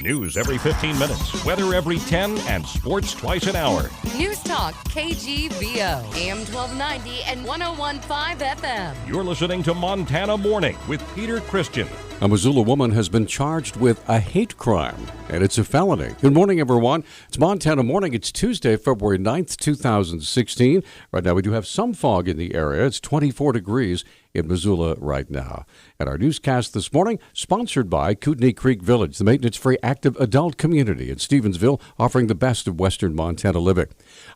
News every 15 minutes, weather every 10, and sports twice an hour. Newstalk, KGVO, AM 1290 and 101.5 FM. You're listening to Montana Morning with Peter Christian. A Missoula woman has been charged with a hate crime, and it's a felony. Good morning, everyone. It's Montana Morning. It's Tuesday, February 9th, 2016. Right now, we do have some fog in the area. It's 24 degrees in Missoula right now. And our newscast this morning, sponsored by Kootenai Creek Village, the maintenance-free active adult community in Stevensville, offering the best of Western Montana living.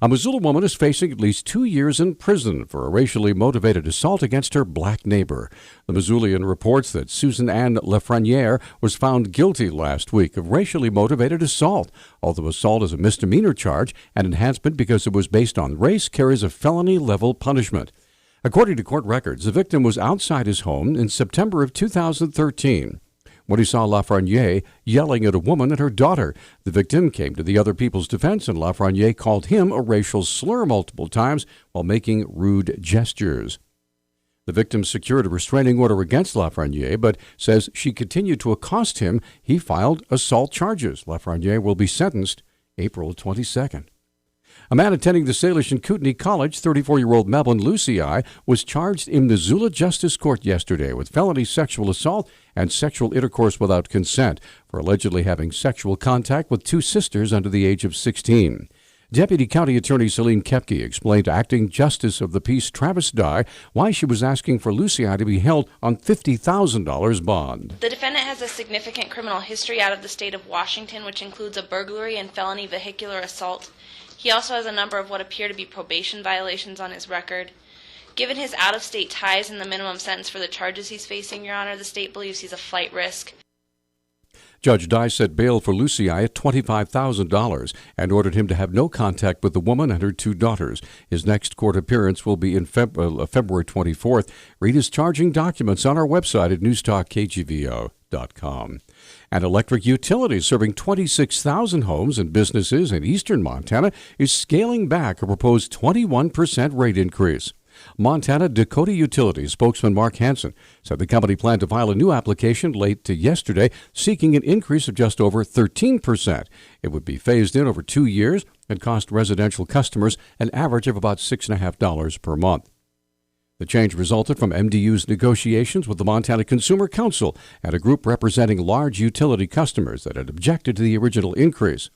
A Missoula woman is facing at least 2 years in prison for a racially motivated assault against her black neighbor. The Missoulian reports that Susan Ann Lafreniere was found guilty last week of racially motivated assault. Although assault is a misdemeanor charge, an enhancement because it was based on race carries a felony-level punishment. According to court records, the victim was outside his home in September of 2013 when he saw Lafreniere yelling at a woman and her daughter. The victim came to the other people's defense, and Lafreniere called him a racial slur multiple times while making rude gestures. The victim secured a restraining order against Lafreniere, but says she continued to accost him. He filed assault charges. Lafreniere will be sentenced April 22nd. A man attending the Salish and Kootenai College, 34-year-old Melvin Lucii, was charged in Missoula Justice Court yesterday with felony sexual assault and sexual intercourse without consent for allegedly having sexual contact with two sisters under the age of 16. Deputy County Attorney Celine Kepke explained to Acting Justice of the Peace Travis Dye why she was asking for Lucii to be held on $50,000 bond. The defendant has a significant criminal history out of the state of Washington, which includes a burglary and felony vehicular assault. He also has a number of what appear to be probation violations on his record. Given his out-of-state ties and the minimum sentence for the charges he's facing, Your Honor, the state believes he's a flight risk. Judge Dye set bail for Lucii at $25,000 and ordered him to have no contact with the woman and her two daughters. His next court appearance will be in February 24th. Read his charging documents on our website at newstalkkgvo.com. An electric utility serving 26,000 homes and businesses in eastern Montana is scaling back a proposed 21% rate increase. Montana Dakota Utilities spokesman Mark Hansen said the company planned to file a new application late to yesterday seeking an increase of just over 13%. It would be phased in over 2 years and cost residential customers an average of about $6.50 per month. The change resulted from MDU's negotiations with the Montana Consumer Council and a group representing large utility customers that had objected to the original increase.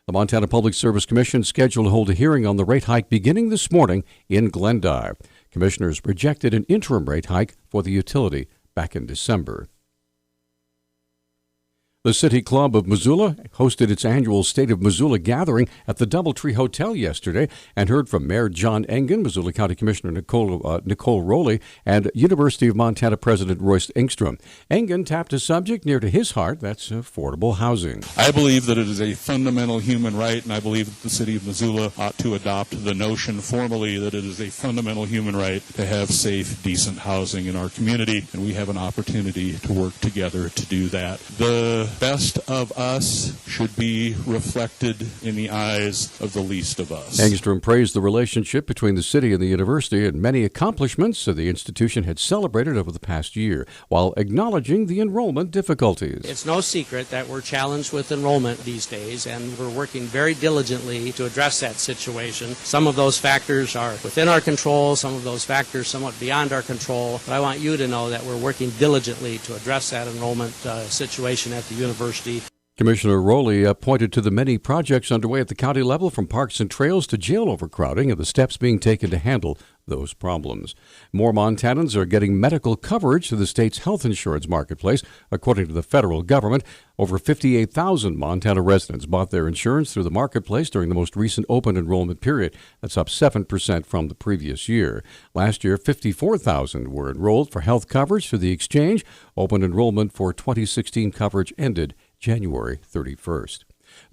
The Montana Public Service Commission scheduled to hold a hearing on the rate hike beginning this morning in Glendive. Commissioners rejected an interim rate hike for the utility back in December. The City Club of Missoula hosted its annual State of Missoula gathering at the Doubletree Hotel yesterday and heard from Mayor John Engen, Missoula County Commissioner Nicole Rowley, and University of Montana President Royce Engstrom. Engen tapped a subject near to his heart, that's affordable housing. I believe that it is a fundamental human right, and I believe that the City of Missoula ought to adopt the notion formally that it is a fundamental human right to have safe, decent housing in our community, and we have an opportunity to work together to do that. The best of us should be reflected in the eyes of the least of us. Engstrom praised the relationship between the city and the university and many accomplishments the institution had celebrated over the past year, while acknowledging the enrollment difficulties. It's no secret that we're challenged with enrollment these days, and we're working very diligently to address that situation. Some of those factors are within our control, some of those factors somewhat beyond our control, but I want you to know that we're working diligently to address that enrollment situation at the university. Commissioner Rowley pointed to the many projects underway at the county level, from parks and trails to jail overcrowding, and the steps being taken to handle those problems. More Montanans are getting medical coverage through the state's health insurance marketplace. According to the federal government, over 58,000 Montana residents bought their insurance through the marketplace during the most recent open enrollment period. That's up 7% from the previous year. Last year, 54,000 were enrolled for health coverage through the exchange. Open enrollment for 2016 coverage ended January 31st.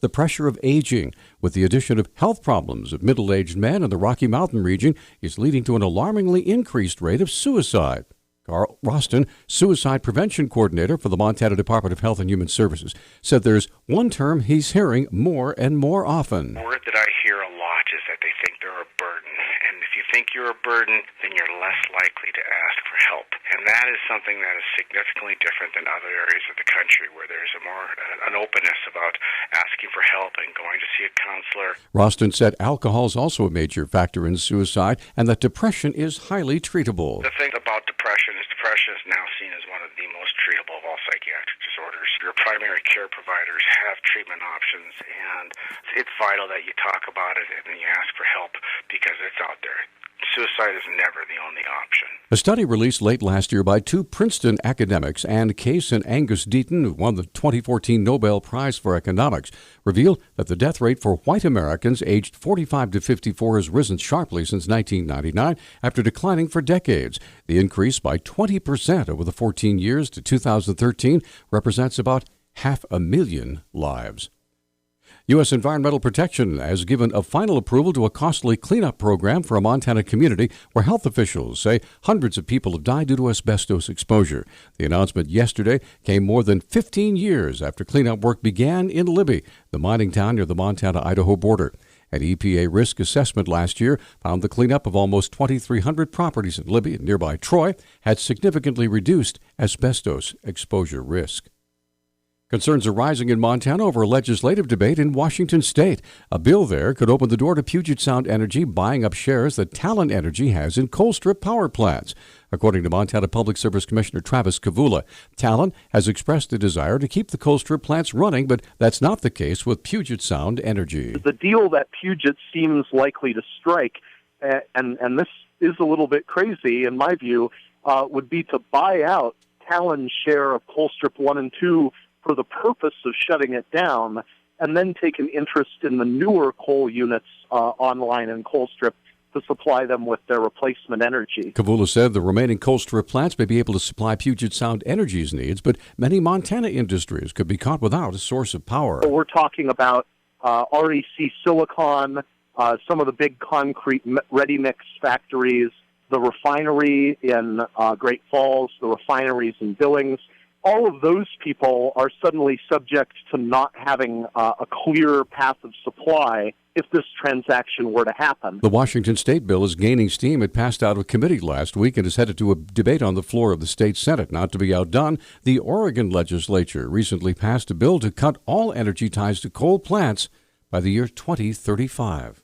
The pressure of aging, with the addition of health problems of middle-aged men in the Rocky Mountain region, is leading to an alarmingly increased rate of suicide. Carl Roston, Suicide Prevention Coordinator for the Montana Department of Health and Human Services, said there's one term he's hearing more and more often. The word that I hear a lot is that they think they're a burden. And if you think think you're a burden, then you're less likely to ask for help. And that is something that is significantly different than other areas of the country where there's an openness about asking for help and going to see a counselor. Roston said alcohol is also a major factor in suicide and that depression is highly treatable. The thing about depression is now seen as one of the most treatable of all psychiatric disorders. Your primary care providers have treatment options, and it's vital that you talk about it and you ask for help because it's out there. Suicide is never the only option. A study released late last year by two Princeton academics, Ann Case and Angus Deaton, who won the 2014 Nobel Prize for Economics, revealed that the death rate for white Americans aged 45 to 54 has risen sharply since 1999 after declining for decades. The increase by 20% over the 14 years to 2013 represents about 500,000 lives. U.S. Environmental Protection has given a final approval to a costly cleanup program for a Montana community where health officials say hundreds of people have died due to asbestos exposure. The announcement yesterday came more than 15 years after cleanup work began in Libby, the mining town near the Montana-Idaho border. An EPA risk assessment last year found the cleanup of almost 2,300 properties in Libby and nearby Troy had significantly reduced asbestos exposure risk. Concerns are rising in Montana over a legislative debate in Washington state. A bill there could open the door to Puget Sound Energy buying up shares that Talon Energy has in Colstrip power plants. According to Montana Public Service Commissioner Travis Kavula, Talon has expressed a desire to keep the Colstrip plants running, but that's not the case with Puget Sound Energy. The deal that Puget seems likely to strike, and this is a little bit crazy in my view, would be to buy out Talon's share of Colstrip 1 and 2 for the purpose of shutting it down, and then take an interest in the newer coal units online in Colstrip to supply them with their replacement energy. Kavula said the remaining Colstrip plants may be able to supply Puget Sound Energy's needs, but many Montana industries could be caught without a source of power. We're talking about REC Silicon, some of the big concrete ready-mix factories, the refinery in Great Falls, the refineries in Billings. All of those people are suddenly subject to not having a clear path of supply if this transaction were to happen. The Washington state bill is gaining steam. It passed out of committee last week and is headed to a debate on the floor of the state Senate. Not to be outdone, the Oregon legislature recently passed a bill to cut all energy ties to coal plants by the year 2035.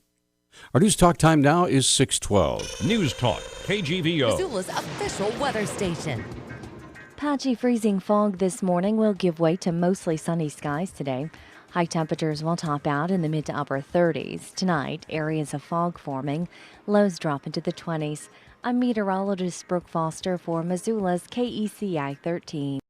Our News Talk time now is 6:12. News Talk, KGVO. Missoula's official weather station. Patchy freezing fog this morning will give way to mostly sunny skies today. High temperatures will top out in the mid to upper 30s. Tonight, areas of fog forming. Lows drop into the 20s. I'm meteorologist Brooke Foster for Missoula's KECI 13.